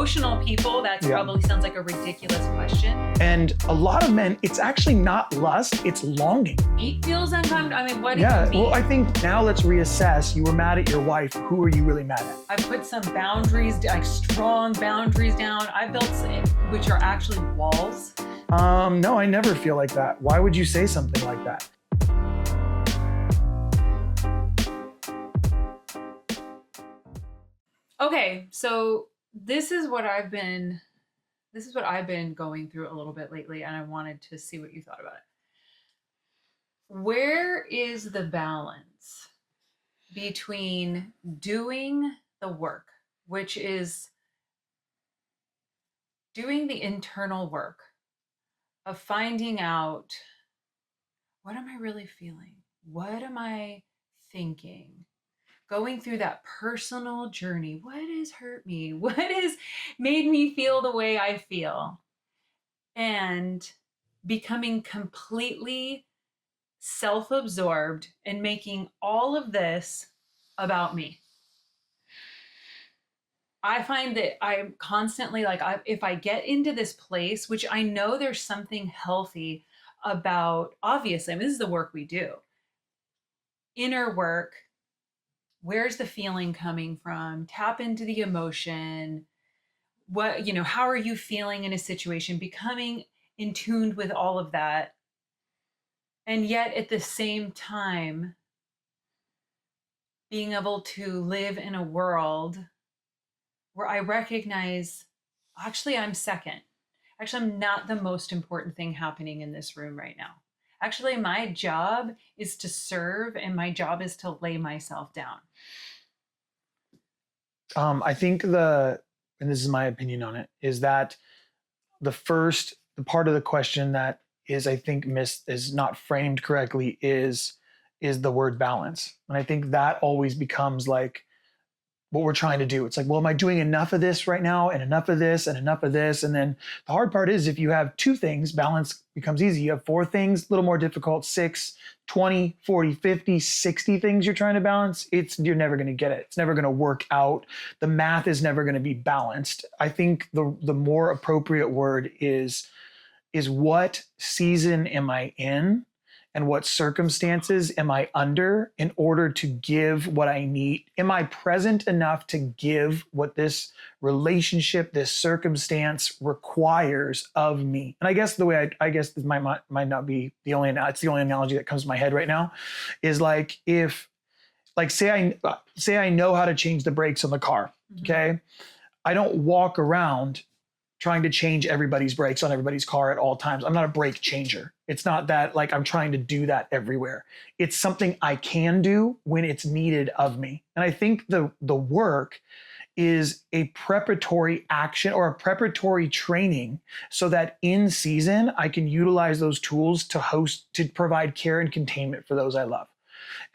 emotional people, that probably sounds like a ridiculous question. And a lot of men, it's actually not lust, it's longing. He feels uncomfortable. I mean, what do you mean? Well, I think now let's reassess. You were mad at your wife. Who are you really mad at? I put some boundaries, like strong boundaries down. I built some, which are actually walls. No, I never feel like that. Why would you say something like that? Okay, so this is what I've been going through a little bit lately, and I wanted to see what you thought about it. Where is the balance between doing the work, which is doing the internal work of finding out, what am I really feeling? What am I thinking? Going through that personal journey. What has hurt me? What has made me feel the way I feel? And becoming completely self-absorbed and making all of this about me. I find that I'm constantly like, if I get into this place, which I know there's something healthy about, obviously, I mean, this is the work we do. Inner work. Where's the feeling coming from? Tap into the emotion. What, how are you feeling in a situation? Becoming in tune with all of that. And yet at the same time, being able to live in a world where I recognize, actually, I'm second. Actually, I'm not the most important thing happening in this room right now. Actually, my job is to serve, and my job is to lay myself down. I think and this is my opinion on it, is that the part of the question that is, I think, is not framed correctly is the word balance. And I think that always becomes like what we're trying to do. It's like, well, am I doing enough of this right now, and enough of this and enough of this? And then the hard part is, if you have 2 things, balance becomes easy. You have 4 things, a little more difficult, 6, 20, 40, 50, 60 things you're trying to balance. You're never going to get it. It's never going to work out. The math is never going to be balanced. I think the more appropriate word is what season am I in? And what circumstances am I under in order to give what I need? Am I present enough to give what this relationship, this circumstance requires of me? And I guess the way this might not be it's the only analogy that comes to my head right now, is like, say I know how to change the brakes on the car. Mm-hmm. Okay. I don't walk around trying to change everybody's brakes on everybody's car at all times. I'm not a brake changer. It's not that like I'm trying to do that everywhere. It's something I can do when it's needed of me. And I think the work is a preparatory action or a preparatory training so that in season I can utilize those tools to provide care and containment for those I love.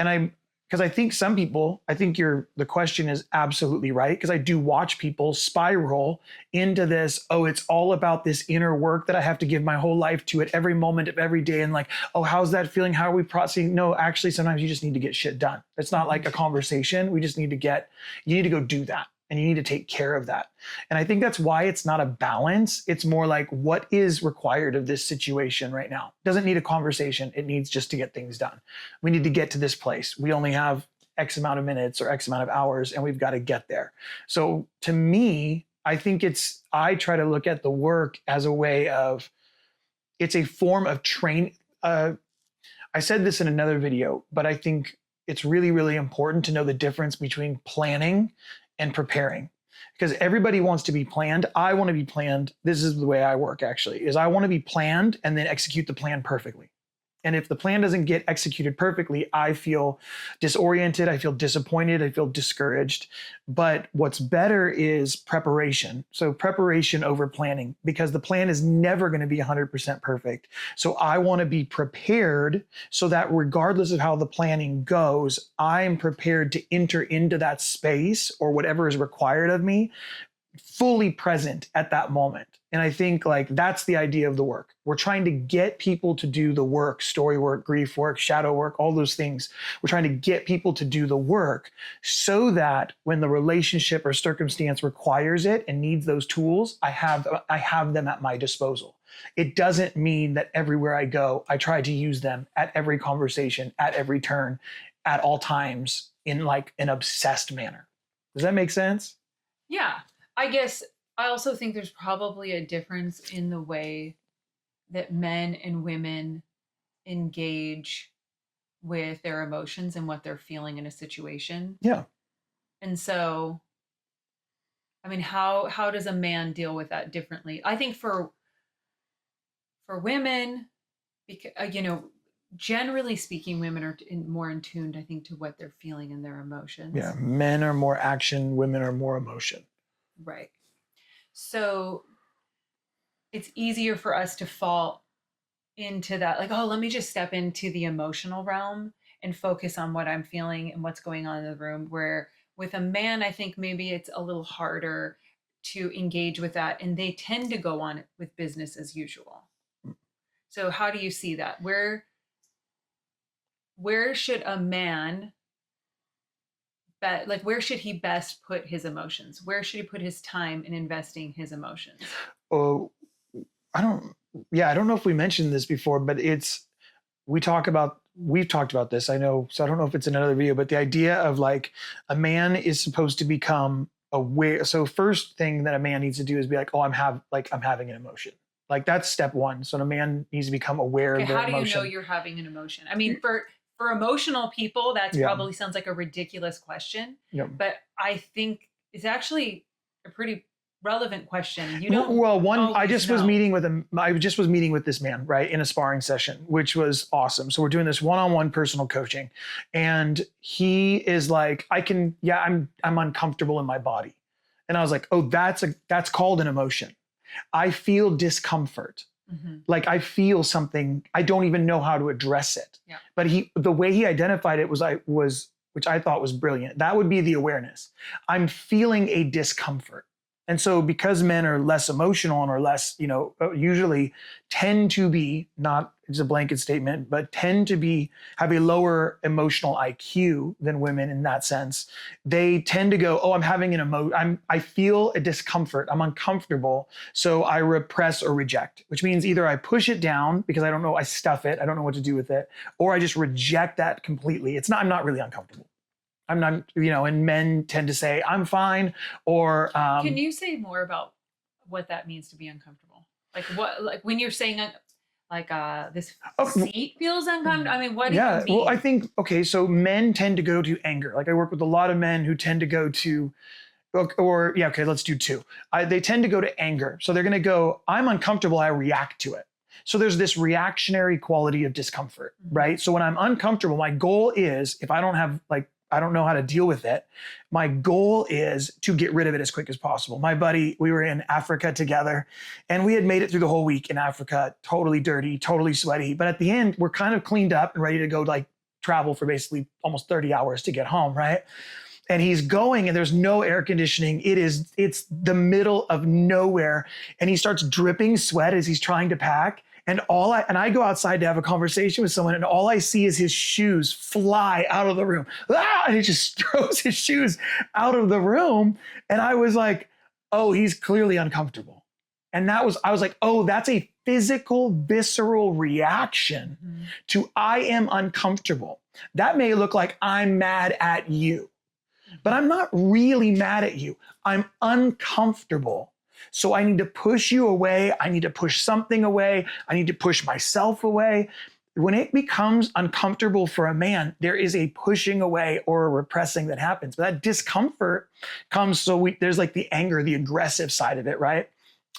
And because I think the question is absolutely right, because I do watch people spiral into this, it's all about this inner work that I have to give my whole life to at every moment of every day. And like, how's that feeling? How are we processing? No, actually, sometimes you just need to get shit done. It's not like a conversation. We just need you need to go do that. And you need to take care of that. And I think that's why it's not a balance. It's more like, what is required of this situation right now? It doesn't need a conversation. It needs just to get things done. We need to get to this place. We only have X amount of minutes or X amount of hours, and we've got to get there. So to me, I think I try to look at the work as a way of, it's a form of training. I said this in another video, but I think it's really, really important to know the difference between planning and preparing, because everybody wants to be planned. I want to be planned. This is the way I work, actually, is I want to be planned and then execute the plan perfectly. And if the plan doesn't get executed perfectly, I feel disoriented, I feel disappointed, I feel discouraged. But what's better is preparation. So preparation over planning, because the plan is never going to be 100% perfect. So I want to be prepared so that regardless of how the planning goes, I'm prepared to enter into that space or whatever is required of me fully present at that moment. And I think like that's the idea of the work. We're trying to get people to do the work, story work, grief work, shadow work, all those things. We're trying to get people to do the work so that when the relationship or circumstance requires it and needs those tools, I have them at my disposal. It doesn't mean that everywhere I go, I try to use them at every conversation, at every turn, at all times in like an obsessed manner. Does that make sense? Yeah. I guess I also think there's probably a difference in the way that men and women engage with their emotions and what they're feeling in a situation. Yeah. And so, I mean, how does a man deal with that differently? I think for women, because generally speaking, women are more in tuned, I think, to what they're feeling and their emotions. Yeah. Men are more action, women are more emotion. Right. So it's easier for us to fall into that, like, oh, let me just step into the emotional realm and focus on what I'm feeling and what's going on in the room. Where with a man, I think maybe it's a little harder to engage with that, and they tend to go on with business as usual. So how do you see that? Where should a man where should he best put his emotions? Where should he put his time in investing his emotions? Oh, I don't, yeah, I don't know if we mentioned this before, but we've talked about this, I know. So I don't know if it's in another video, but the idea of like a man is supposed to become aware. So first thing that a man needs to do is be like, oh, I'm having an emotion. Like that's step one. So a man needs to become aware Okay, of their how do you know emotion. you're having an emotion? I mean, for emotional people, that's Yeah. probably sounds like a ridiculous question, Yeah. but I think it's actually a pretty relevant question. You don't Well, I always just was know. meeting with him. I just was meeting with this man, right, in a sparring session, which was awesome. So we're doing this one-on-one personal coaching, and he is like, I'm uncomfortable in my body, and I was like, oh, that's called an emotion. I feel discomfort. Mm-hmm. Like I feel something, I don't even know how to address it. Yeah. But the way he identified it was, which I thought was brilliant. That would be the awareness. I'm feeling a discomfort. And so because men are less emotional and are less, usually tend to be, not it's a blanket statement, but tend to have a lower emotional IQ than women in that sense. They tend to go, oh, I'm having I feel a discomfort. I'm uncomfortable. So I repress or reject, which means either I push it down because I don't know, I stuff it, I don't know what to do with it, or I just reject that completely. I'm not really uncomfortable. I'm not, and men tend to say, I'm fine. Or can you say more about what that means to be uncomfortable? Like when you're saying this seat feels uncomfortable. I mean, what do you mean? Well, I think, okay, so men tend to go to anger. Like I work with a lot of men who tend to go to, okay, let's do two. They tend to go to anger. So they're going to go, I'm uncomfortable, I react to it. So there's this reactionary quality of discomfort, right? So when I'm uncomfortable, my goal is, if I don't know how to deal with it, my goal is to get rid of it as quick as possible. My buddy, we were in Africa together, and we had made it through the whole week in Africa, totally dirty, totally sweaty. But at the end, we're kind of cleaned up and ready to go like travel for basically almost 30 hours to get home, right? And he's going and there's no air conditioning. It's the middle of nowhere. And he starts dripping sweat as he's trying to pack. And I go outside to have a conversation with someone, and all I see is his shoes fly out of the room. And he just throws his shoes out of the room. And I was like, oh, he's clearly uncomfortable. And I was like, oh, that's a physical, visceral reaction to I am uncomfortable. That may look like I'm mad at you, but I'm not really mad at you. I'm uncomfortable. So I need to push you away. I need to push something away. I need to push myself away. When it becomes uncomfortable for a man, there is a pushing away or a repressing that happens. But that discomfort comes, there's like the anger, the aggressive side of it, right?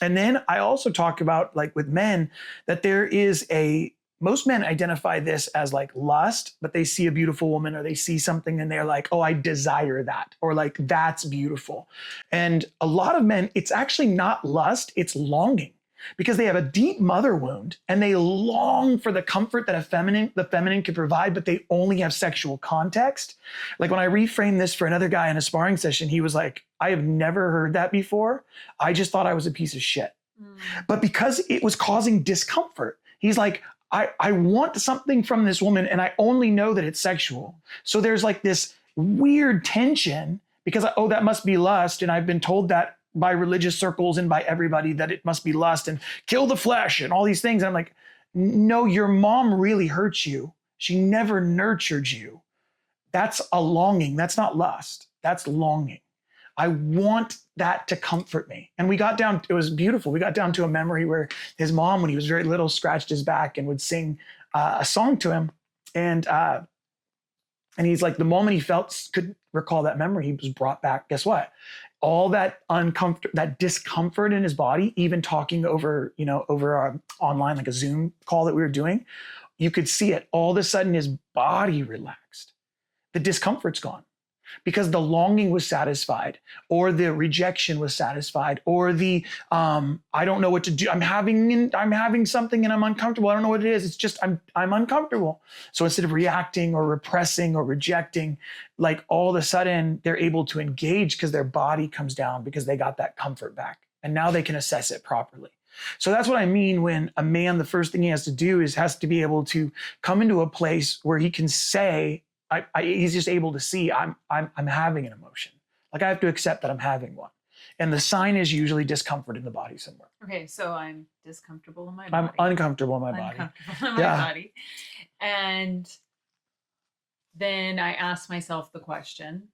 And then I also talk about, like with men, that most men identify this as like lust, but they see a beautiful woman or they see something and they're like, oh, I desire that, or like, that's beautiful. And a lot of men, it's actually not lust, it's longing. because they have a deep mother wound and they long for the comfort that the feminine could provide, but they only have sexual context. Like when I reframed this for another guy in a sparring session, he was like, I have never heard that before. I just thought I was a piece of shit. But because it was causing discomfort, he's like, I want something from this woman and I only know that it's sexual. So there's like this weird tension because, oh, that must be lust. And I've been told that by religious circles and by everybody that it must be lust and kill the flesh and all these things. And I'm like, no, your mom really hurt you. She never nurtured you. That's a longing. That's not lust. That's longing. I want that to comfort me. And we got down, it was beautiful. We got down to a memory where his mom, when he was very little, scratched his back and would sing a song to him. And he's like, the moment he could recall that memory, he was brought back. Guess what? All that that discomfort in his body, even talking over, online, like a Zoom call that we were doing, you could see it. All of a sudden, his body relaxed. The discomfort's gone because the longing was satisfied, or the rejection was satisfied, or the I don't know what to do. I'm having something and I'm uncomfortable. I don't know what it is. It's just I'm uncomfortable. So instead of reacting or repressing or rejecting, like all of a sudden they're able to engage because their body comes down because they got that comfort back, and now they can assess it properly. So that's what I mean when a man, the first thing he has to do is has to be able to come into a place where he can say, he's just able to see I'm having an emotion. Like I have to accept that I'm having one. And the sign is usually discomfort in the body somewhere. Okay, so I'm discomfortable in my body. I'm uncomfortable in my body. Uncomfortable in my body. And then I ask myself the question,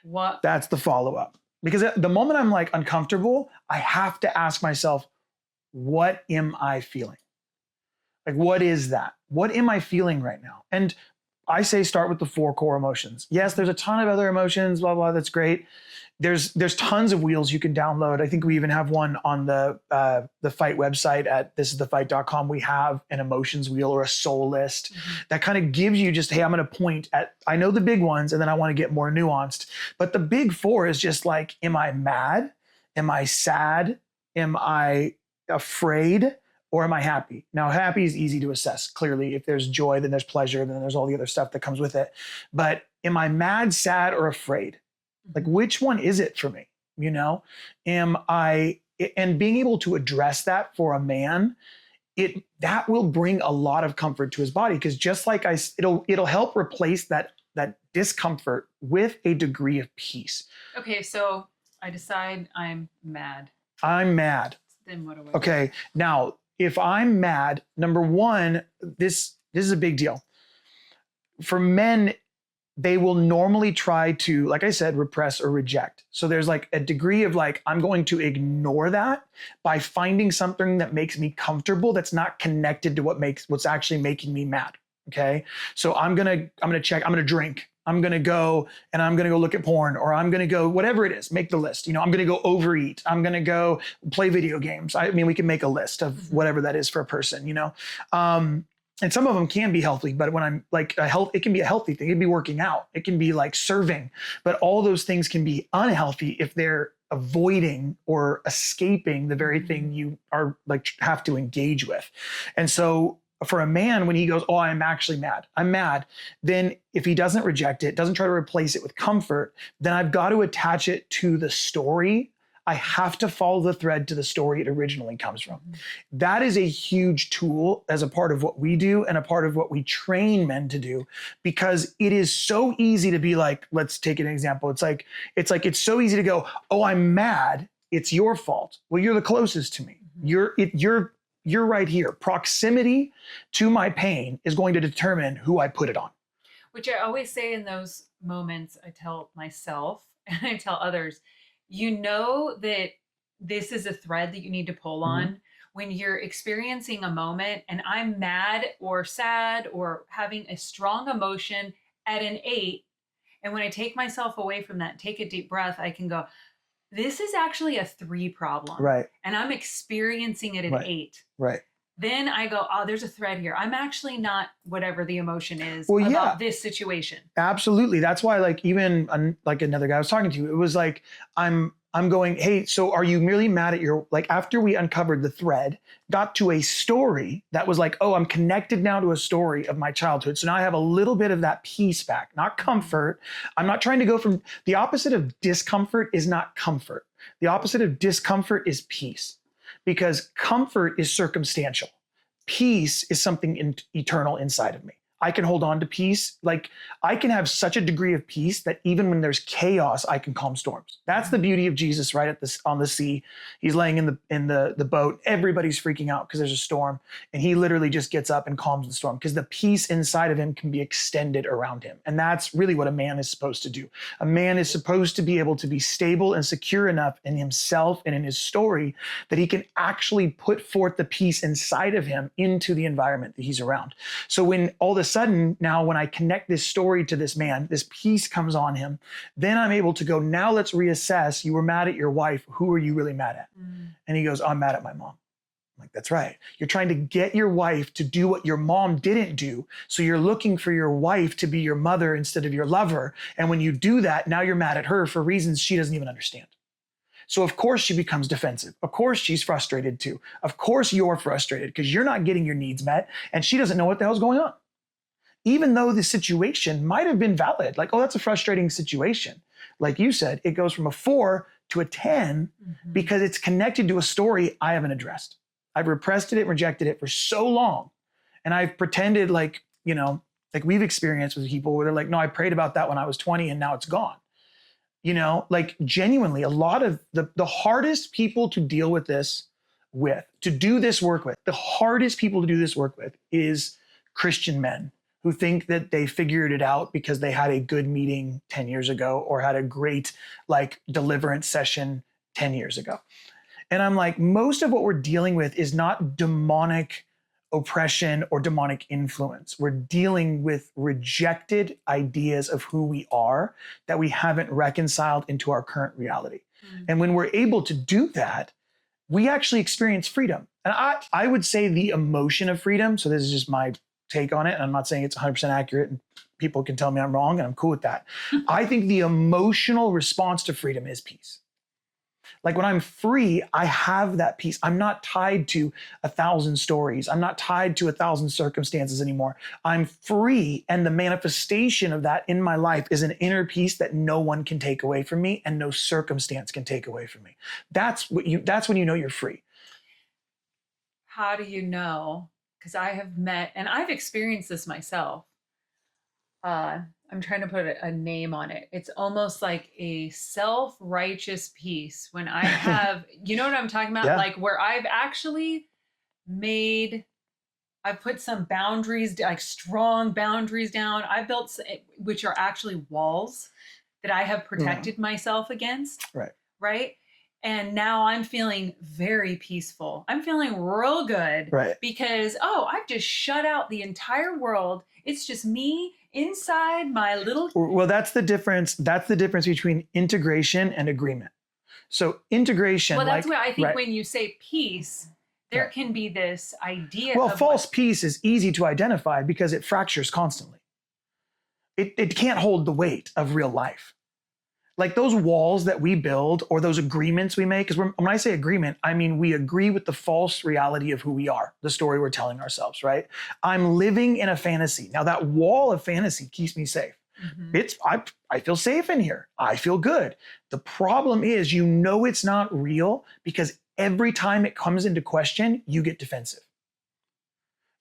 what? That's the follow-up. Because at the moment I'm like uncomfortable, I have to ask myself, what am I feeling? Like, what is that? What am I feeling right now? And I say start with the 4 core emotions. Yes, there's a ton of other emotions, blah, blah, that's great. There's tons of wheels you can download. I think we even have one on the Fight website at thisisthefight.com. We have an emotions wheel or a soul list that kind of gives you just, hey, I'm going to point at, I know the big ones, and then I want to get more nuanced. But the big 4 is just like, am I mad? Am I sad? Am I afraid? Or am I happy? Now, happy is easy to assess. Clearly, if there's joy, then there's pleasure, then there's all the other stuff that comes with it. But am I mad, sad, or afraid? Like, which one is it for me? Am I, and being able to address that for a man, that will bring a lot of comfort to his body. Because just like it'll help replace that discomfort with a degree of peace. Okay, so I decide I'm mad. I'm mad. Then what do I do? Okay, now, if I'm mad, number one, this is a big deal. For men, they will normally try to, like I said, repress or reject. So there's like a degree of like, I'm going to ignore that by finding something that makes me comfortable, that's not connected to what's actually making me mad. Okay. So I'm going to drink. I'm going to go look at porn, or I'm going to go, whatever it is, make the list. I'm going to go overeat. I'm going to go play video games. I mean, we can make a list of whatever that is for a person, and some of them can be healthy, but when I'm like it can be a healthy thing. It can be working out. It can be like serving, but all those things can be unhealthy if they're avoiding or escaping the very thing you are like have to engage with. And so for a man, when he goes, oh, I'm actually mad, I'm mad, then if he doesn't reject it, doesn't try to replace it with comfort, then I've got to attach it to the story. I have to follow the thread to the story it originally comes from. That is a huge tool as a part of what we do and a part of what we train men to do, because it is so easy to be like, let's take an example. It's it's so easy to go, oh, I'm mad. It's your fault. Well, you're the closest to me. You're right here. Proximity to my pain is going to determine who I put it on. Which I always say in those moments, I tell myself and I tell others, that this is a thread that you need to pull on when you're experiencing a moment, and I'm mad or sad or having a strong emotion at an 8. And when I take myself away from that, take a deep breath, I can go, this is actually a 3 problem. Right. And I'm experiencing it at 8. Right. Then I go, oh, there's a thread here. I'm actually not whatever the emotion is about this situation. Absolutely. That's why, like, even like another guy I was talking to, it was like, I'm I'm going, hey, so are you merely mad at your, like after we uncovered the thread, got to a story that was like, oh, I'm connected now to a story of my childhood. So now I have a little bit of that peace back, not comfort. I'm not trying to go from, the opposite of discomfort is not comfort. The opposite of discomfort is peace, because comfort is circumstantial. Peace is something eternal inside of me. I can hold on to peace. Like I can have such a degree of peace that even when there's chaos, I can calm storms. That's the beauty of Jesus, right at this on the sea. He's laying in the boat. Everybody's freaking out because there's a storm, and he literally just gets up and calms the storm because the peace inside of him can be extended around him. And that's really what a man is supposed to do. A man is supposed to be able to be stable and secure enough in himself and in his story that he can actually put forth the peace inside of him into the environment that he's around. So when all this sudden, now when I connect this story to this man, this peace comes on him, then I'm able to go, now let's reassess. You were mad at your wife. Who are you really mad at? And he goes, I'm mad at my mom. I'm like, that's right. You're trying to get your wife to do what your mom didn't do. So you're looking for your wife to be your mother instead of your lover. And when you do that, now you're mad at her for reasons she doesn't even understand. So of course she becomes defensive. Of course she's frustrated too. Of course you're frustrated because you're not getting your needs met and she doesn't know what the hell's going on. Even though the situation might have been valid, like, oh, that's a frustrating situation. Like you said, it goes from a 4 to a 10 because it's connected to a story I haven't addressed. I've repressed it and rejected it for so long. And I've pretended like, you know, like we've experienced with people where they're like, no, I prayed about that when I was 20 and now it's gone. You know, like genuinely a lot of the hardest people to deal with this with, to do this work with, the hardest people to do this work with is Christian men who think that they figured it out because they had a good meeting 10 years ago or had a great like deliverance session 10 years ago. And I'm like, most of what we're dealing with is not demonic oppression or demonic influence. We're dealing with rejected ideas of who we are that we haven't reconciled into our current reality. And when we're able to do that, we actually experience freedom. And I would say the emotion of freedom, so this is just my take on it, and I'm not saying it's 100% accurate, and people can tell me I'm wrong, and I'm cool with that. I think the emotional response to freedom is peace. Like when I'm free, I have that peace. I'm not tied to 1,000 stories. I'm not tied to 1,000 circumstances anymore. I'm free, and the manifestation of that in my life is an inner peace that no one can take away from me and no circumstance can take away from me. That's when you know you're free. How do you know? Because I have met, and I've experienced this myself. I'm trying to put a name on it. It's almost like a self-righteous peace when I have, you know what I'm talking about? Yeah. Like where I've actually I've put some boundaries, like strong boundaries down. I built, which are actually walls that I have protected myself against. Right. Right. And now I'm feeling very peaceful. I'm feeling real good. Right. Because, oh, I've just shut out the entire world. It's just me inside my little. Well, that's the difference. That's the difference between integration and agreement. So integration. Well, that's like, what I think right. when you say peace, there Right. can be this idea. Well, of false peace is easy to identify because it fractures constantly. It can't hold the weight of real life. Like those walls that we build or those agreements we make, because when I say agreement, I mean we agree with the false reality of who we are, the story we're telling ourselves, right? I'm living in a fantasy. Now that wall of fantasy keeps me safe. I feel safe in here. I feel good. The problem is, you know, it's not real because every time it comes into question, you get defensive.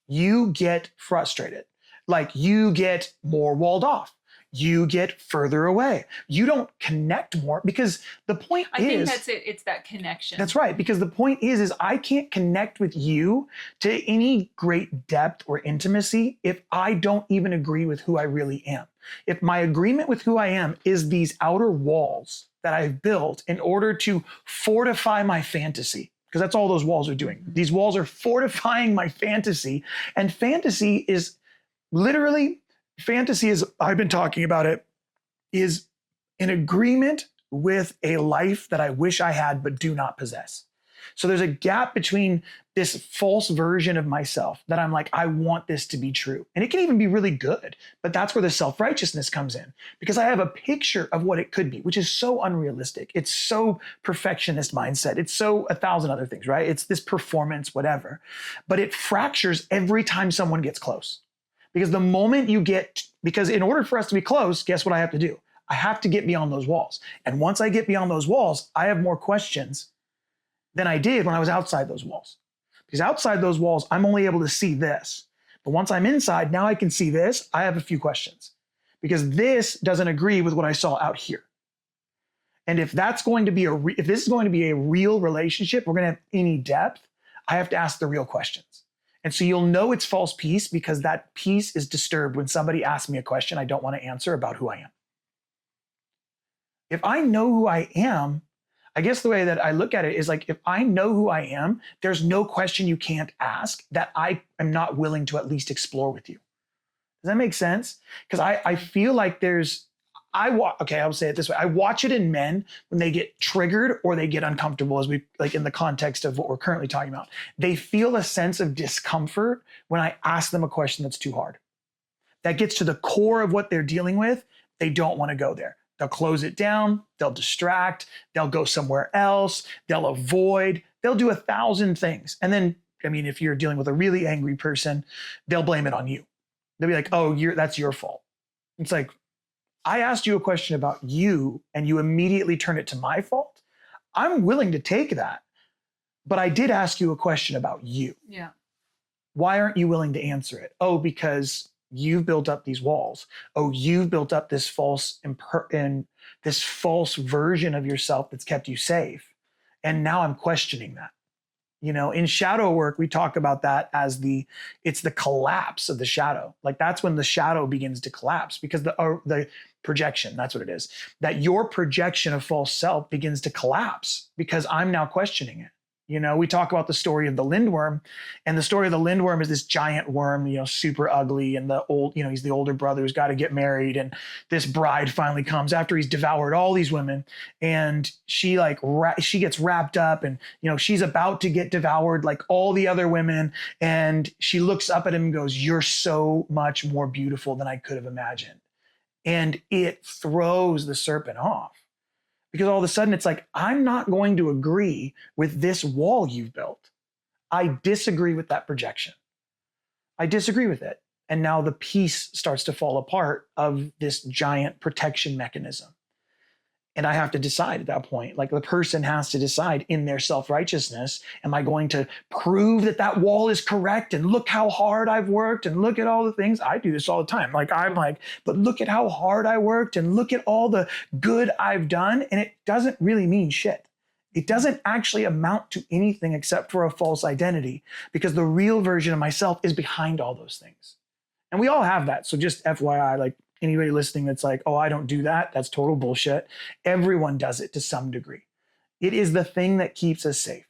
You get frustrated. Like you get more walled off. You get further away. You don't connect more because the point is— I think that's it. It's that connection. That's right. Because the point is I can't connect with you to any great depth or intimacy if I don't even agree with who I really am. If my agreement with who I am is these outer walls that I've built in order to fortify my fantasy, because that's all those walls are doing. These walls are fortifying my fantasy. And fantasy is literally— fantasy is, I've been talking about it, is an agreement with a life that I wish I had but do not possess. So there's a gap between this false version of myself that I'm like, I want this to be true. And it can even be really good, but that's where the self-righteousness comes in, because I have a picture of what it could be, which is so unrealistic. It's so perfectionist mindset. It's so a thousand other things, right? It's this performance, whatever, but it fractures every time someone gets close. Because the moment you get, because in order for us to be close, guess what I have to do? I have to get beyond those walls. And once I get beyond those walls, I have more questions than I did when I was outside those walls. Because outside those walls, I'm only able to see this. But once I'm inside, now I can see this. I have a few questions because this doesn't agree with what I saw out here. And if that's going to be if this is going to be a real relationship, we're going to have any depth, I have to ask the real questions. And so you'll know it's false peace because that peace is disturbed when somebody asks me a question I don't want to answer about who I am. If I know who I am, I guess the way that I look at it is like, if I know who I am, there's no question you can't ask that I am not willing to at least explore with you. Does that make sense? Because I feel like okay, I'll say it this way. I watch it in men when they get triggered or they get uncomfortable, as we like in the context of what we're currently talking about. They feel a sense of discomfort when I ask them a question that's too hard. That gets to the core of what they're dealing with. They don't want to go there. They'll close it down, they'll distract, they'll go somewhere else, they'll avoid, they'll do 1,000 things. And then, I mean, if you're dealing with a really angry person, they'll blame it on you. They'll be like, oh, that's your fault. It's like, I asked you a question about you and you immediately turn it to my fault. I'm willing to take that, but I did ask you a question about you. Yeah. Why aren't you willing to answer it? Oh, because you've built up these walls. Oh, you've built up this false version of yourself that's kept you safe. And now I'm questioning that. You know, in shadow work, we talk about that as it's the collapse of the shadow. Like that's when the shadow begins to collapse because the projection, that's what it is. That your projection of false self begins to collapse because I'm now questioning it. You know, we talk about the story of the lindworm, and the story of the lindworm is this giant worm, you know, super ugly, and he's the older brother who's got to get married, and this bride finally comes after he's devoured all these women, and she gets wrapped up, and you know, she's about to get devoured like all the other women, and she looks up at him and goes, "You're so much more beautiful than I could have imagined," and it throws the serpent off. Because all of a sudden it's like, I'm not going to agree with this wall you've built. I disagree with that projection. I disagree with it. And now the piece starts to fall apart of this giant protection mechanism. And I have to decide at that point, like the person has to decide in their self-righteousness, am I going to prove that that wall is correct? And look how hard I've worked and look at all the things. I do this all the time. Like I'm like, but look at how hard I worked and look at all the good I've done. And it doesn't really mean shit. It doesn't actually amount to anything except for a false identity because the real version of myself is behind all those things. And we all have that. So just FYI, like, anybody listening that's like, oh, I don't do that, that's total bullshit. Everyone does it to some degree. It is the thing that keeps us safe.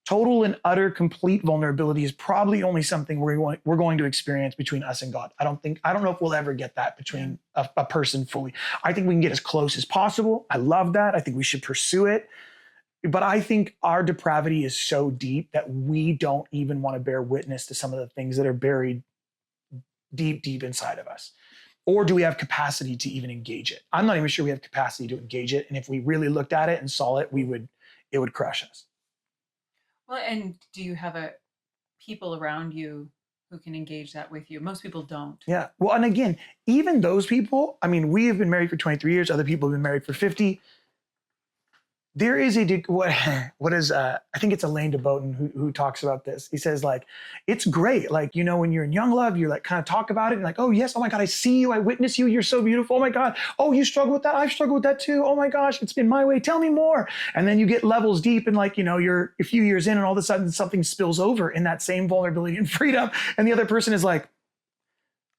Total and utter complete vulnerability is probably only something we're going to experience between us and God. I don't know if we'll ever get that between a person fully. I think we can get as close as possible. I love that. I think we should pursue it. But I think our depravity is so deep that we don't even want to bear witness to some of the things that are buried deep, deep inside of us. Or do we have capacity to even engage it? I'm not even sure we have capacity to engage it. And if we really looked at it and saw it, it would crush us. Well, and do you have people around you who can engage that with you? Most people don't. Yeah. Well, and again, even those people, I mean, we have been married for 23 years. Other people have been married for 50. There is I think it's Elaine de Botton who talks about this. He says like, it's great. Like, you know, when you're in young love, you're like kind of talk about it and like, oh yes, oh my God, I see you, I witness you, you're so beautiful. Oh my God. Oh, you struggle with that. I've struggled with that too. Oh my gosh, it's been my way. Tell me more. And then you get levels deep and like, you know, you're a few years in and all of a sudden something spills over in that same vulnerability and freedom. And the other person is like,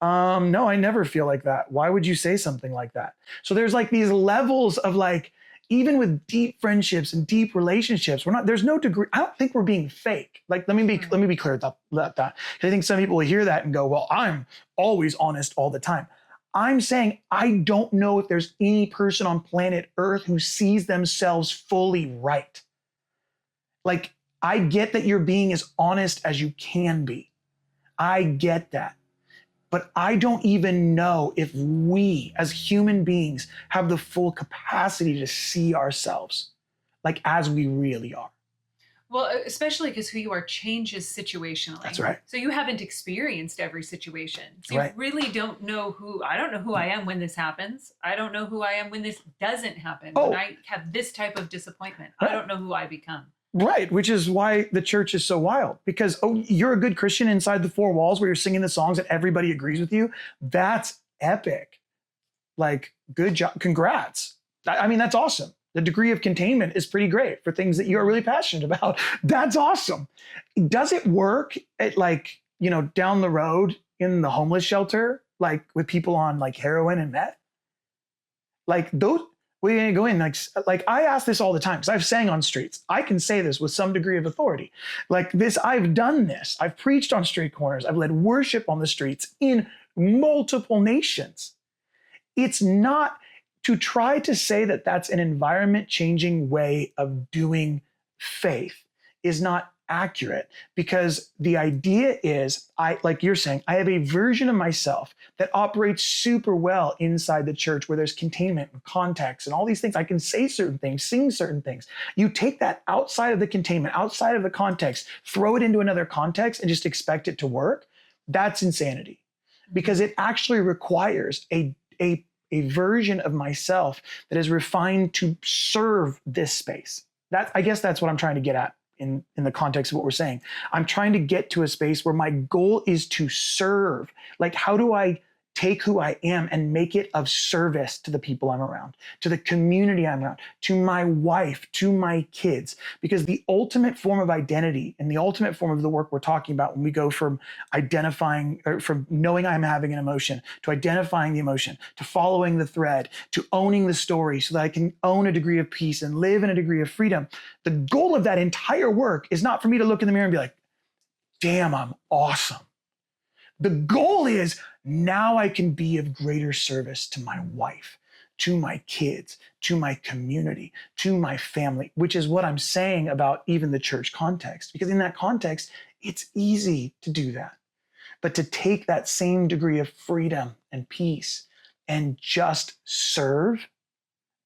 no, I never feel like that. Why would you say something like that? So there's like these levels of like, even with deep friendships and deep relationships, there's no degree. I don't think we're being fake. Like, let me be clear about that. I think some people will hear that and go, well, I'm always honest all the time. I'm saying, I don't know if there's any person on planet Earth who sees themselves fully right. Like, I get that you're being as honest as you can be. I get that. But I don't even know if we as human beings have the full capacity to see ourselves like as we really are. Well, especially because who you are changes That's situationally. right. So you haven't experienced every situation. So you Right. really don't know I don't know who I am when this happens. I don't know who I am when this doesn't happen. When Oh, I have this type of disappointment, I right. don't know who I become. Right, which is why the church is so wild. Because, oh, you're a good Christian inside the four walls where you're singing the songs that everybody agrees with you. That's epic. Like, good job. Congrats. I mean, that's awesome. The degree of containment is pretty great for things that you're really passionate about. That's awesome. Does it work at, like, down the road in the homeless shelter, like with people on like heroin and meth? Like those, we're gonna go in like I ask this all the time because I've sang on streets. I can say this with some degree of authority. Like this, I've done this. I've preached on street corners. I've led worship on the streets in multiple nations. It's not to try to say that that's an environment changing way of doing faith is not accurate, because the idea is, like you're saying, I have a version of myself that operates super well inside the church where there's containment and context and all these things. I can say certain things, sing certain things. You take that outside of the containment, outside of the context, throw it into another context and just expect it to work. That's insanity, because it actually requires a version of myself that is refined to serve this space. I guess that's what I'm trying to get at in the context of what we're saying. I'm trying to get to a space where my goal is to serve. Like, how do I take who I am and make it of service to the people I'm around, to the community I'm around, to my wife, to my kids? Because the ultimate form of identity and the ultimate form of the work we're talking about, when we go from identifying or from knowing I'm having an emotion to identifying the emotion, to following the thread, to owning the story so that I can own a degree of peace and live in a degree of freedom. The goal of that entire work is not for me to look in the mirror and be like, damn, I'm awesome. The goal is, now I can be of greater service to my wife, to my kids, to my community, to my family, which is what I'm saying about even the church context. Because in that context, it's easy to do that. But to take that same degree of freedom and peace and just serve,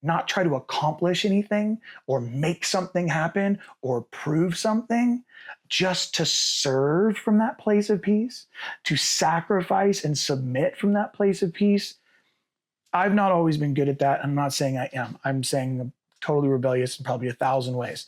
not try to accomplish anything or make something happen or prove something, just to serve from that place of peace, to sacrifice and submit from that place of peace. I've not always been good at that. I'm not saying I am. I'm saying I'm totally rebellious in probably 1,000 ways.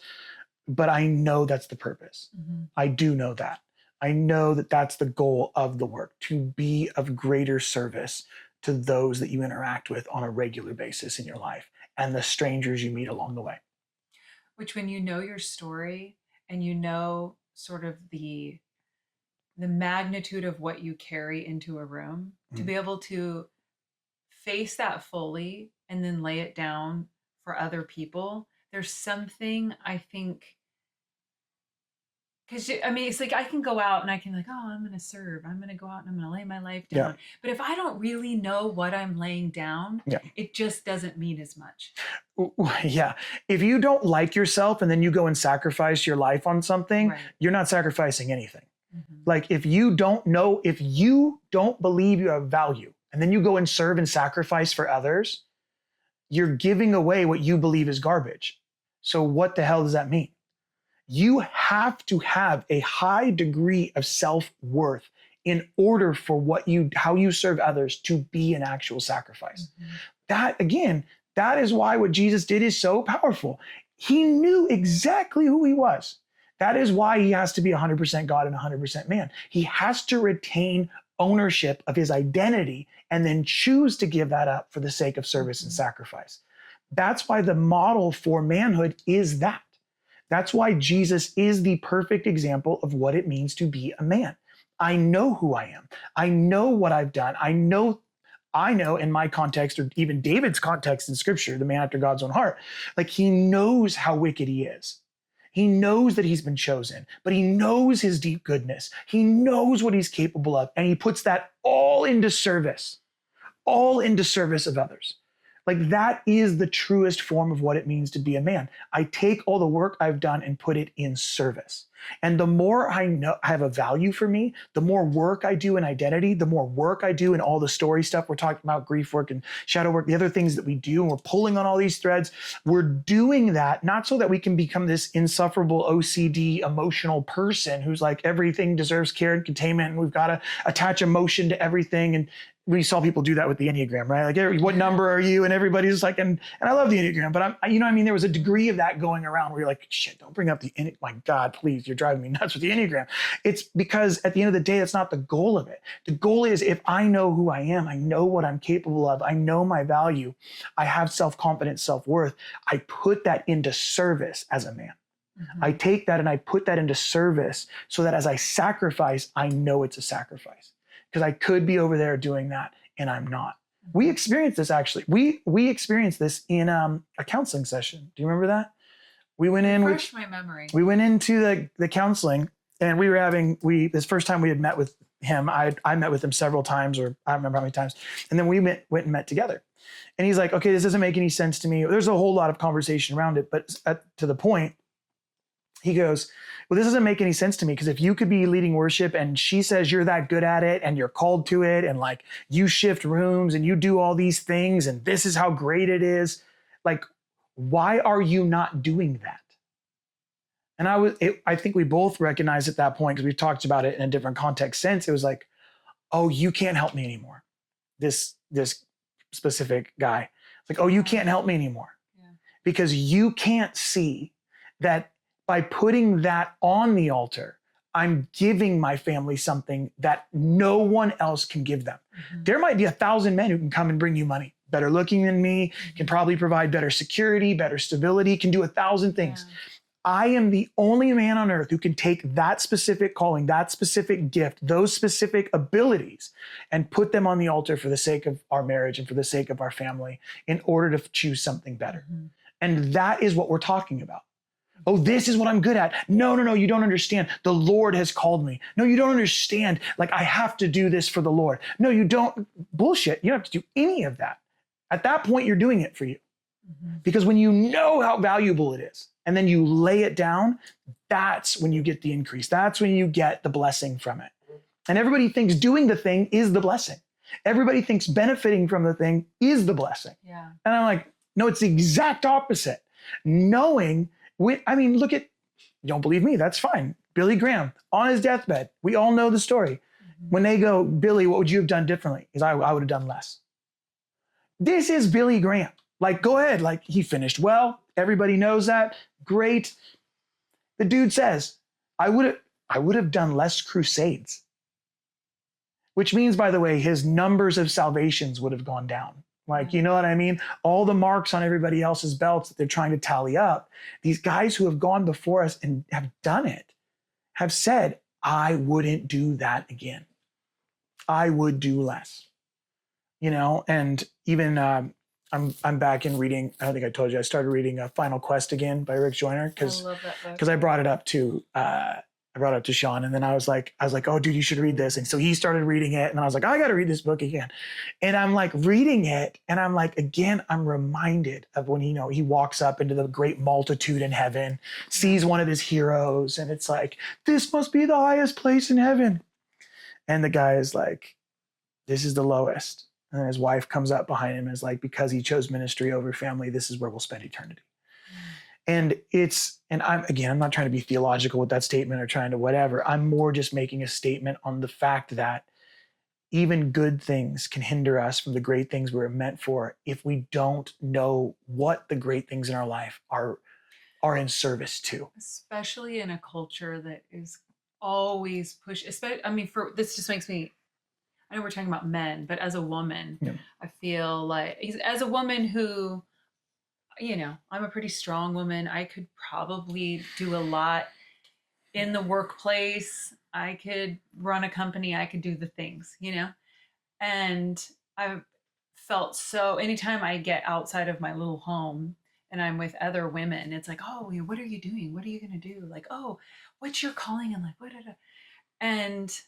But I know that's the purpose. Mm-hmm. I do know that. I know that that's the goal of the work, to be of greater service to those that you interact with on a regular basis in your life and the strangers you meet along the way. Which, when you know your story and you know sort of the magnitude of what you carry into a room, to be able to face that fully and then lay it down for other people, there's something, I think, because I mean, it's like I can go out and I can like, oh, I'm going to serve. I'm going to go out and I'm going to lay my life down. Yeah. But if I don't really know what I'm laying down, yeah, it just doesn't mean as much. Yeah. If you don't like yourself and then you go and sacrifice your life on something, right, you're not sacrificing anything. Mm-hmm. Like, if you don't believe you have value and then you go and serve and sacrifice for others, you're giving away what you believe is garbage. So what the hell does that mean? You have to have a high degree of self-worth in order for how you serve others to be an actual sacrifice. Mm-hmm. That, again, that is why what Jesus did is so powerful. He knew exactly who he was. That is why he has to be 100% God and 100% man. He has to retain ownership of his identity and then choose to give that up for the sake of service and sacrifice. That's why the model for manhood is that. That's why Jesus is the perfect example of what it means to be a man. I know who I am. I know what I've done. I know in my context, or even David's context in scripture, the man after God's own heart, like, he knows how wicked he is. He knows that he's been chosen, but he knows his deep goodness. He knows what he's capable of, and he puts that all into service of others. Like that is the truest form of what it means to be a man. I take all the work I've done and put it in service. And the more I know I have a value for me, the more work I do in identity, the more work I do in all the story stuff. We're talking about grief work and shadow work, the other things that we do, and we're pulling on all these threads. We're doing that not so that we can become this insufferable OCD emotional person who's like everything deserves care and containment, and we've got to attach emotion to everything. And we saw people do that with the Enneagram, right? Like, what number are you? And everybody's like, and I love the Enneagram, but you know what I mean? There was a degree of that going around where you're like, shit, don't bring up the Enneagram. My God, please, you're driving me nuts with the Enneagram. It's because at the end of the day, that's not the goal of it. The goal is if I know who I am, I know what I'm capable of, I know my value, I have self-confidence, self-worth, I put that into service as a man. Mm-hmm. I take that and I put that into service so that as I sacrifice, I know it's a sacrifice. Because I could be over there doing that and I'm not. We experienced this actually. We experienced this in a counseling session. Do you remember that? We went in. Refresh my memory. We went into the counseling, and we were having this first time we had met with him. I met with him several times, or I don't remember how many times. And then we went and met together. And he's like, "Okay, this doesn't make any sense to me." There's a whole lot of conversation around it, but to the point, he goes, "Well, this doesn't make any sense to me, because if you could be leading worship and she says you're that good at it and you're called to it and like you shift rooms and you do all these things and this is how great it is, like, why are you not doing that?" And I think we both recognized at that point, because we've talked about it in a different context since, it was like, "Oh, you can't help me anymore." This specific guy, like, "Oh, you can't help me anymore." Yeah. Because you can't see that by putting that on the altar, I'm giving my family something that no one else can give them. Mm-hmm. There might be 1,000 men who can come and bring you money, better looking than me, can probably provide better security, better stability, can do 1,000 things. Yeah. I am the only man on earth who can take that specific calling, that specific gift, those specific abilities, and put them on the altar for the sake of our marriage and for the sake of our family in order to choose something better. Mm-hmm. And that is what we're talking about. "Oh, this is what I'm good at." No, you don't understand. The Lord has called me. No, you don't understand. Like, I have to do this for the Lord. No, you don't. Bullshit. You don't have to do any of that. At that point, you're doing it for you. Mm-hmm. Because when you know how valuable it is, and then you lay it down, that's when you get the increase. That's when you get the blessing from it. And everybody thinks doing the thing is the blessing. Everybody thinks benefiting from the thing is the blessing. Yeah. And I'm like, no, it's the exact opposite. Knowing, look at, you don't believe me, that's fine. Billy Graham, on his deathbed, we all know the story. Mm-hmm. When they go, "Billy, what would you have done differently?" He's like, "I would have done less." This is Billy Graham. Like, go ahead. Like, he finished well. Everybody knows that. Great. The dude says, I would have done less crusades. Which means, by the way, his numbers of salvations would have gone down. Like, you know what I mean? All the marks on everybody else's belts that they're trying to tally up, these guys who have gone before us and have done it have said, "I wouldn't do that again. I would do less." You know, and even I'm back in reading. I don't think I told you. I started reading Final Quest again by Rick Joyner because I brought it up to Sean, and then I was like, "Oh, dude, you should read this." And so he started reading it, and I was like, "I got to read this book again." And I'm like reading it, and I'm like, again, I'm reminded of when he walks up into the great multitude in heaven, sees one of his heroes, and it's like, "This must be the highest place in heaven," and the guy is like, "This is the lowest." And then his wife comes up behind him and is like, "Because he chose ministry over family, this is where we'll spend eternity." And I'm not trying to be theological with that statement or trying to whatever. I'm more just making a statement on the fact that even good things can hinder us from the great things we're meant for if we don't know what the great things in our life are in service to. Especially in a culture that is always this just makes me, I know we're talking about men, but as a woman, yeah. I feel like as a woman who, I'm a pretty strong woman. I could probably do a lot in the workplace. I could run a company. I could do the things, and I've felt so, anytime I get outside of my little home and I'm with other women, it's like, "Oh, what are you doing? What are you going to do?" Like, "Oh, what's your calling?" And like, and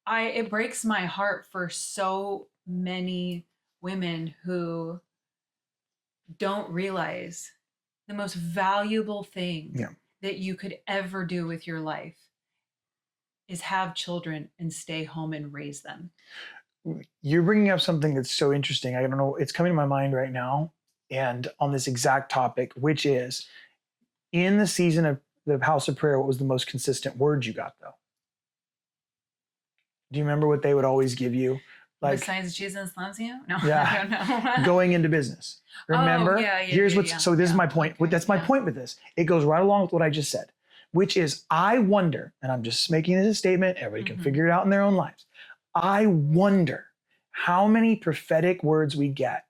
it breaks my heart for so many women who don't realize the most valuable thing Yeah. that you could ever do with your life is have children and stay home and raise them. You're bringing up something that's so interesting. I don't know, it's coming to my mind right now, and on this exact topic, which is in the season of the House of Prayer, what was the most consistent word you got though? Do you remember what they would always give you? Like, Besides Jesus loves you? No, I yeah, don't know. going into business. Oh, Remember? yeah, yeah, Here's yeah, what's yeah, so this is yeah. my point. Okay, That's my yeah. point with this. It goes right along with what I just said, which is I wonder, and I'm just making this a statement, everybody can Mm-hmm. figure it out in their own lives. I wonder how many prophetic words we get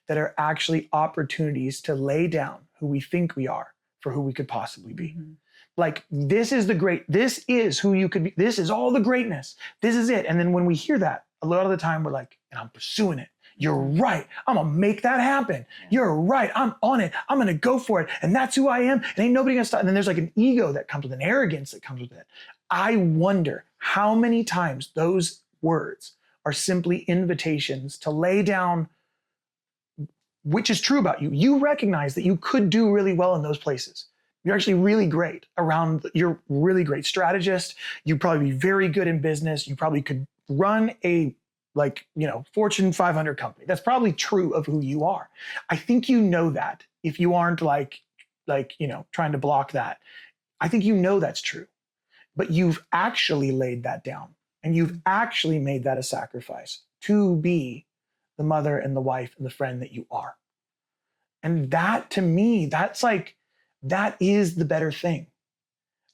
that are actually opportunities to lay down who we think we are for who we could possibly be. Mm-hmm. Like, this is who you could be, this is all the greatness, this is it. And then when we hear that, a lot of the time we're like, and I'm pursuing it. You're right. I'm gonna make that happen. Yeah. You're right. I'm on it. I'm gonna go for it. And that's who I am. And ain't nobody gonna stop. And then there's like an ego that comes with an arrogance that comes with it. I wonder how many times those words are simply invitations to lay down which is true about you. You recognize that you could do really well in those places. You're actually really great around, you're really great strategist. You'd probably be very good in business. You probably could run a Fortune 500 company. That's probably true of who you are. I think you know that if you aren't trying to block that. I think you know that's true. But you've actually laid that down and you've actually made that a sacrifice to be the mother and the wife and the friend that you are. And that to me, that is the better thing.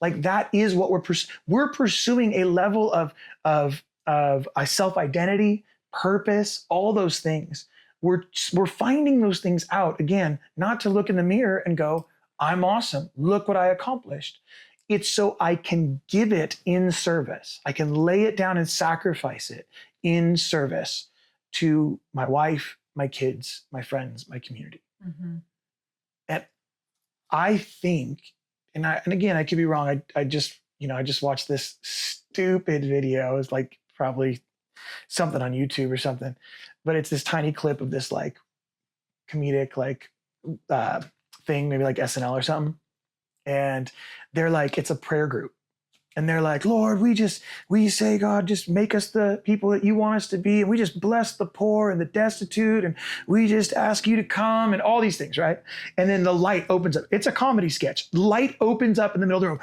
Like that is what we're pursuing a level of a self-identity, purpose, all those things. We're finding those things out again, not to look in the mirror and go, I'm awesome. Look what I accomplished. It's so I can give it in service. I can lay it down and sacrifice it in service to my wife, my kids, my friends, my community. Mm-hmm. And I think, and again, I could be wrong. I just watched this stupid video. It's like probably something on YouTube or something, but it's this tiny clip of this like comedic thing, maybe like SNL or something. And they're like, it's a prayer group. And they're like, Lord, we say, God, just make us the people that you want us to be. And we just bless the poor and the destitute. And we just ask you to come and all these things, right? And then the light opens up. It's a comedy sketch. Light opens up in the middle of the room.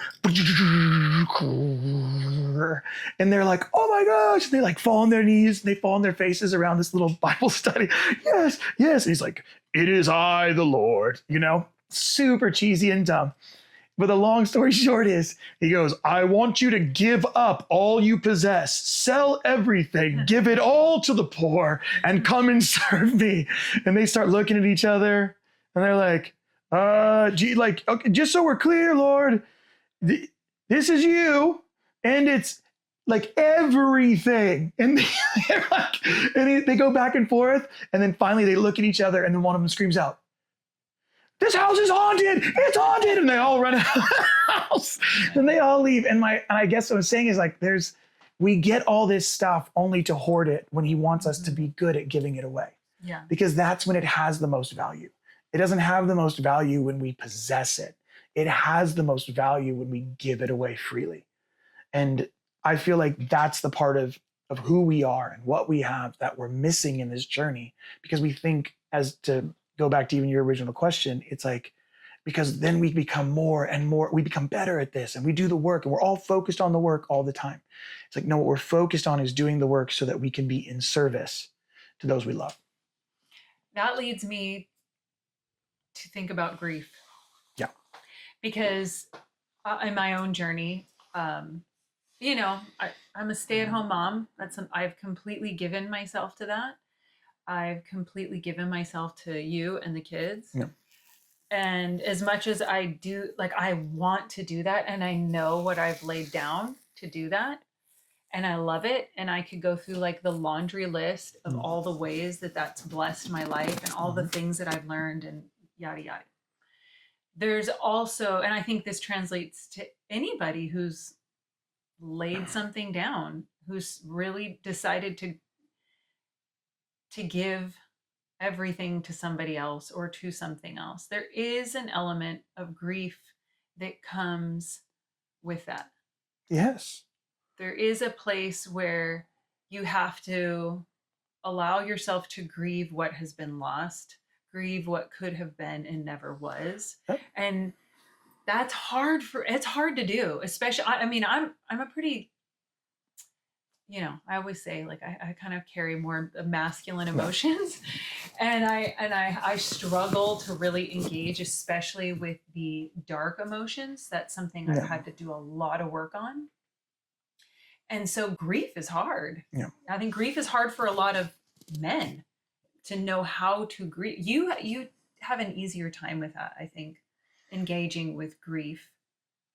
And they're like, oh my gosh. And they like fall on their knees and they fall on their faces around this little Bible study. Yes, yes. And he's like, it is I, the Lord, super cheesy and dumb. But the long story short is, he goes, I want you to give up all you possess, sell everything, give it all to the poor, and come and serve me. And they start looking at each other, and they're like, okay, just so we're clear, Lord, this is you, and it's like everything. And they're like, and they go back and forth, and then finally they look at each other, and then one of them screams out, this house is haunted. It's haunted. And they all run out of the house. And they all leave. And I guess what I'm saying is like, we get all this stuff only to hoard it when he wants us to be good at giving it away. Yeah. Because that's when it has the most value. It doesn't have the most value when we possess it. It has the most value when we give it away freely. And I feel like that's the part of who we are and what we have that we're missing in this journey, because we think, as to go back to even your original question, it's like, because then we become more and more, we become better at this and we do the work and we're all focused on the work all the time. It's like, no, what we're focused on is doing the work so that we can be in service to those we love. That leads me to think about grief. Yeah. Because in my own journey, I'm a stay-at-home mom. I've completely given myself to that. I've completely given myself to you and the kids. Yeah. And as much as I do, like, I want to do that, and I know what I've laid down to do that, and I love it. And I could go through like the laundry list of all the ways that that's blessed my life and all the things that I've learned and yada, yada. There's also, and I think this translates to anybody who's laid something down, who's really decided to give everything to somebody else or to something else. There is an element of grief that comes with that. Yes. There is a place where you have to allow yourself to grieve what has been lost, grieve what could have been and never was. Yep. And it's hard to do, especially I mean I'm a pretty, I always say like I kind of carry more masculine emotions and I struggle to really engage, especially with the dark emotions. That's something I've Yeah. had to do a lot of work on. And so grief is hard. Yeah. I think grief is hard for a lot of men to know how to grieve. You have an easier time with that, I think, engaging with grief.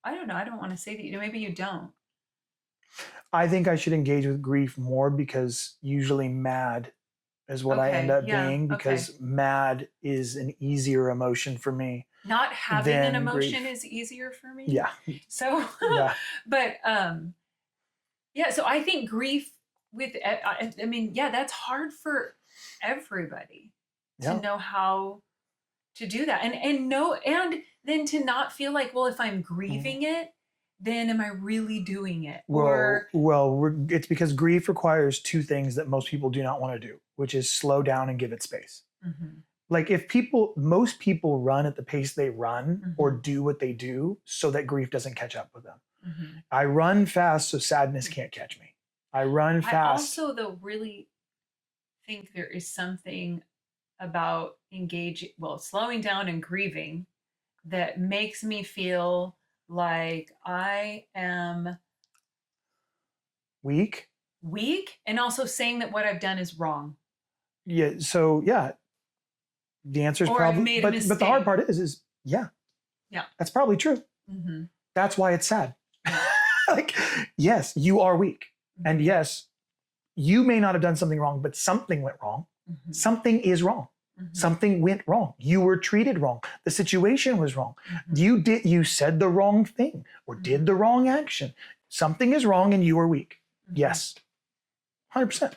I don't know. I don't want to say that maybe you don't. I think I should engage with grief more because usually mad is what I end Okay. up Yeah. being, Okay. because mad is an easier emotion for me Not having an than emotion grief. is easier for me. Yeah. So, Yeah. but yeah. So I think grief with, I mean, yeah, that's hard for everybody to Yeah. know how to do that, and then to not feel like, well, if I'm grieving it, then am I really doing it? It's because grief requires two things that most people do not want to do, which is slow down and give it space. Mhm. Like most people run at the pace they run or do what they do so that grief doesn't catch up with them. Mhm. I run fast so sadness can't catch me. I run I fast. also, though, really think there is something about slowing down and grieving that makes me feel like I am Weak. and also saying that what I've done is wrong Yeah. So yeah, the answer is or I've probably, made a but the hard mistake. part is yeah, Yeah. that's probably true. Mm-hmm. That's why it's sad. Like, yes, you are weak. And yes, you may not have done something wrong, but something went wrong. Mm-hmm. Something is wrong. Mm-hmm. Something went wrong. You were treated wrong. The situation was wrong. Mm-hmm. You said the wrong thing or did the wrong action. Something is wrong and you are weak. Mm-hmm. Yes. 100%.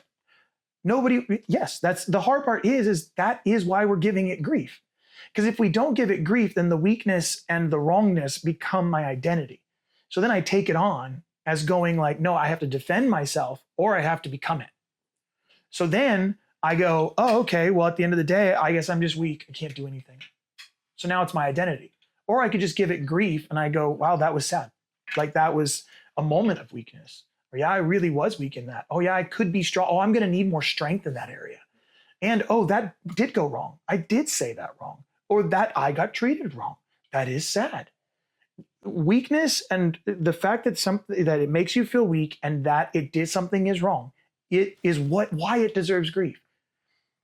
Yes, that's the hard part is that is why we're giving it grief. Because if we don't give it grief, then the weakness and the wrongness become my identity. So then I take it on as going like, no, I have to defend myself or I have to become it. So then I go, oh, okay, well, at the end of the day, I guess I'm just weak. I can't do anything. So now it's my identity. Or I could just give it grief and I go, wow, that was sad. Like that was a moment of weakness. Or yeah, I really was weak in that. Oh yeah, I could be strong. Oh, I'm going to need more strength in that area. And oh, that did go wrong. I did say that wrong. Or that I got treated wrong. That is sad. Weakness and the fact that it makes you feel weak and that it did something is wrong, it is why it deserves grief.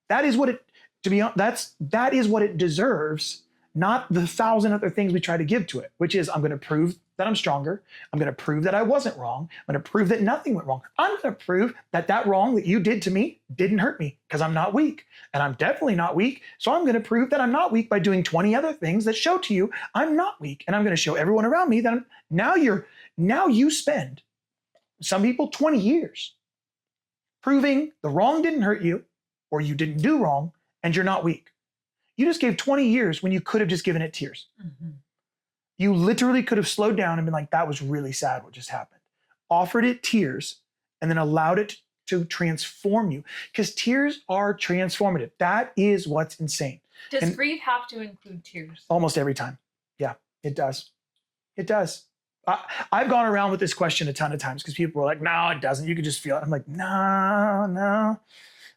That is what that is what it deserves, not the 1,000 other things we try to give to it, which is I'm going to prove that I'm stronger. I'm going to prove that I wasn't wrong. I'm going to prove that nothing went wrong. I'm going to prove that wrong that you did to me didn't hurt me because I'm not weak. And I'm definitely not weak. So I'm going to prove that I'm not weak by doing 20 other things that show to you I'm not weak. And I'm going to show everyone around me that now you spend, some people, 20 years proving the wrong didn't hurt you or you didn't do wrong and you're not weak. You just gave 20 years when you could have just given it tears. Mm-hmm. You literally could have slowed down and been like, that was really sad what just happened. Offered it tears and then allowed it to transform you, because tears are transformative. That is what's insane. Does grief have to include tears? Almost every time. Yeah, it does. It does. I've gone around with this question a ton of times because people were like, no, it doesn't. You can just feel it. I'm like,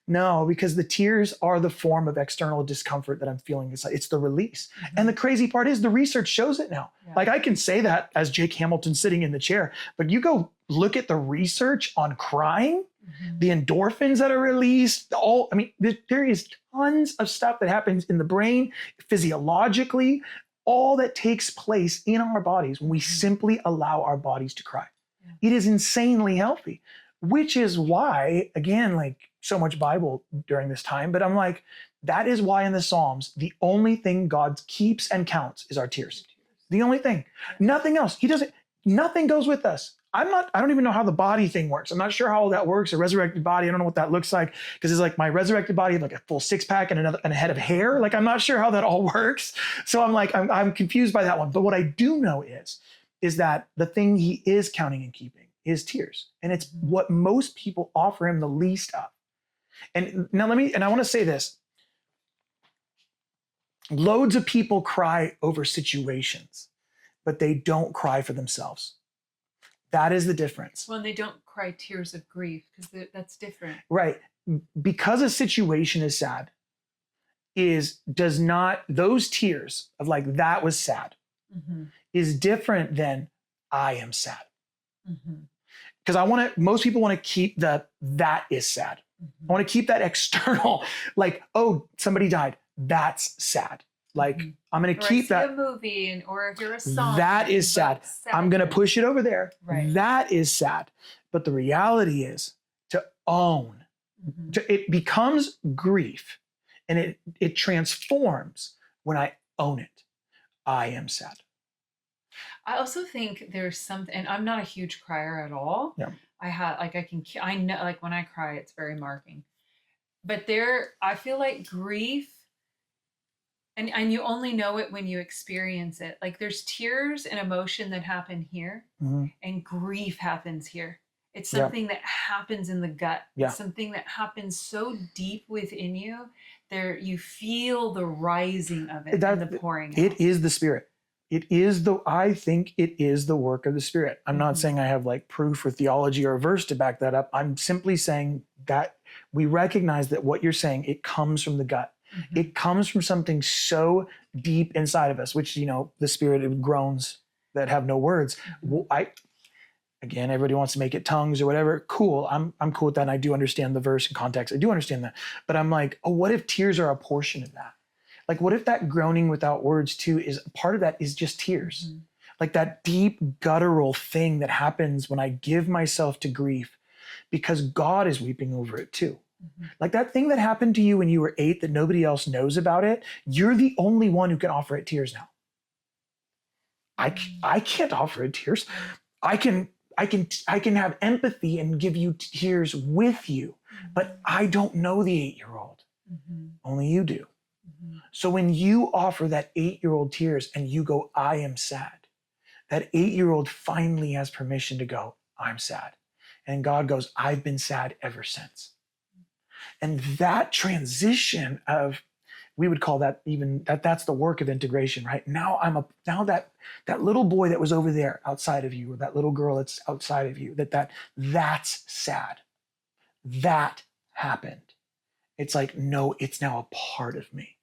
no, because the tears are the form of external discomfort that I'm feeling. It's the release. Mm-hmm. And the crazy part is the research shows it now. Yeah. Like I can say that as Jake Hamilton sitting in the chair, but you go look at the research on crying, the endorphins that are released, there is tons of stuff that happens in the brain, physiologically, all that takes place in our bodies when we simply allow our bodies to cry. Yeah. It is insanely healthy, which is why, again, like so much Bible during this time, but I'm like, that is why in the Psalms, the only thing God keeps and counts is our tears. The only thing. Yeah. Nothing else. Nothing goes with us. I don't even know how the body thing works. I'm not sure how all that works. A resurrected body, I don't know what that looks like, because it's like my resurrected body, like a full six pack and a head of hair. Like, I'm not sure how that all works. So I'm like, I'm confused by that one. But what I do know is that the thing he is counting and keeping is tears. And it's what most people offer him the least of. And now I want to say this. Loads of people cry over situations, but they don't cry for themselves. That is the difference. Well, and they don't cry tears of grief, because that's different. Right. Because a situation is sad, does not, those tears of like, that was sad, is different than I am sad. Because most people want to keep that is sad. I want to keep that external, like, oh, somebody died. That's sad. Like, I'm going to keep that. A movie or hear a song. That is sad. I'm going to push it over there. Right. That is sad. But the reality is to own. It becomes grief, and it transforms when I own it. I am sad. I also think there's something, and I'm not a huge crier at all. Yeah. I know, like, when I cry, it's very marking. But I feel like grief, and you only know it when you experience it. Like, there's tears and emotion that happen here, and grief happens here. It's something that happens in the gut. Yeah. It's something that happens so deep within you. You feel the rising of it and the pouring out. It is the Spirit. I think it is the work of the Spirit. I'm not saying I have like proof or theology or a verse to back that up. I'm simply saying that we recognize that what you're saying, it comes from the gut. It comes from something so deep inside of us, which, the Spirit groans that have no words. Again, everybody wants to make it tongues or whatever. Cool. I'm cool with that. And I do understand the verse and context. I do understand that. But I'm like, oh, what if tears are a portion of that? Like, what if that groaning without words too is part of that is just tears? Like that deep guttural thing that happens when I give myself to grief, because God is weeping over it too. Like that thing that happened to you when you were 8 that nobody else knows about it, you're the only one who can offer it tears now. I can't offer it tears. I can have empathy and give you tears with you, but I don't know the 8-year-old. Only you do. So when you offer that 8-year-old tears and you go, I am sad, that 8-year-old finally has permission to go, I'm sad. And God goes, I've been sad ever since. And that transition of, we would call that that's the work of integration, right? Now that little boy that was over there outside of you, or that little girl that's outside of you, that's sad. That happened. It's like, no, it's now a part of me.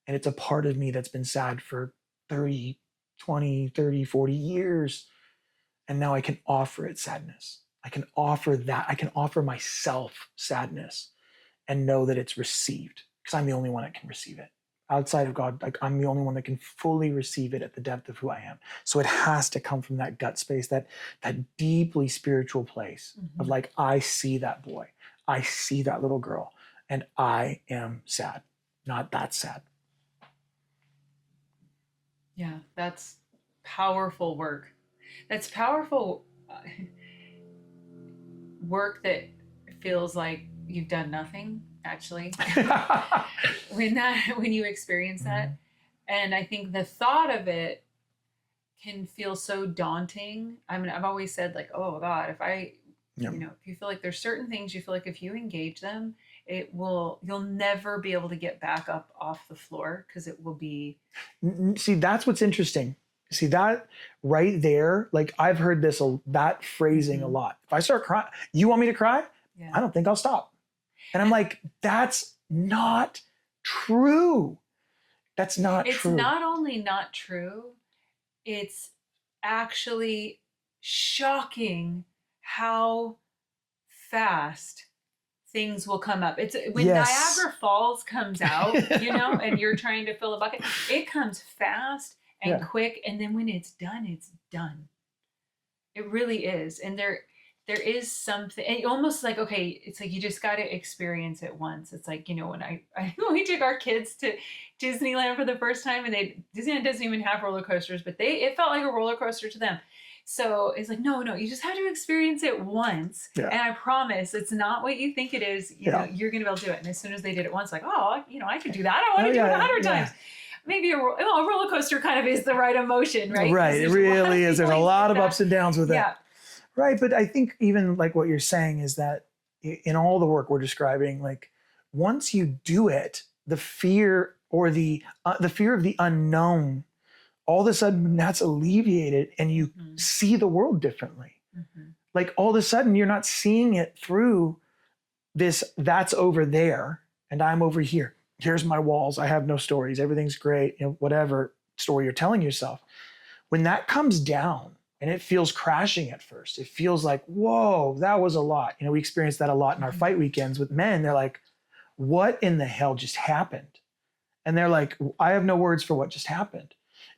And it's a part of me that's been sad for 30, 20, 30, 40 years. And now I can offer it sadness. I can offer that. I can offer myself sadness and know that it's received, because I'm the only one that can receive it. Outside of God, like, I'm the only one that can fully receive it at the depth of who I am. So it has to come from that gut space, that deeply spiritual place of like, I see that boy, I see that little girl, and I am sad, not that sad. Yeah, that's powerful work. That's powerful work that feels like you've done nothing, actually, when you experience that. And I think the thought of it can feel so daunting. I mean, I've always said, like, oh God, if you feel like there's certain things you feel like if you engage them, you'll never be able to get back up off the floor, because it will be. See, that's what's interesting. See that right there? Like, I've heard that phrasing a lot. If I start crying, you want me to cry? Yeah. I don't think I'll stop. And I'm like, that's not true. That's not true. It's not only not true, it's actually shocking how fast things will come up. It's when Niagara Falls comes out, and you're trying to fill a bucket, it comes fast and quick. And then when it's done, it's done. It really is. And there is something, and almost like, okay, it's like you just got to experience it once. It's like, when when we took our kids to Disneyland for the first time, and Disneyland doesn't even have roller coasters, but it felt like a roller coaster to them. So it's like, no, you just have to experience it once. Yeah. And I promise it's not what you think it is. You're going to be able to do it. And as soon as they did it once, like, oh, I could do that. I want to do it 100 times. Maybe a roller coaster kind of is the right emotion, right? Right. It really is. There's a lot of ups and downs with that. Right. But I think even like what you're saying is that in all the work we're describing, like once you do it, the fear or the fear of the unknown, all of a sudden that's alleviated and you see the world differently. Like all of a sudden you're not seeing it through this, that's over there and I'm over here. Here's my walls. I have no stories. Everything's great. Whatever story you're telling yourself. When that comes down and it feels crashing at first, it feels like, whoa, that was a lot. We experience that a lot in our fight weekends with men. They're like, what in the hell just happened? And they're like, I have no words for what just happened.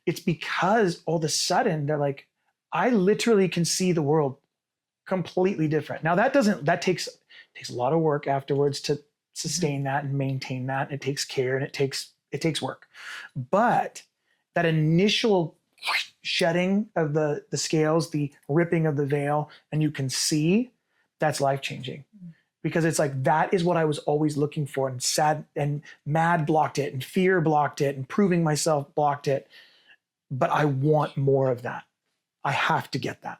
It's because all of a sudden they're like, I literally can see the world completely different. Now that takes a lot of work afterwards to sustain that and maintain that. And it takes care and it takes work. But that initial shedding of the scales, the ripping of the veil, and you can see, that's life-changing. Because it's like, that is what I was always looking for, and sad and mad blocked it, and fear blocked it, and proving myself blocked it. But I want more of that. I have to get that.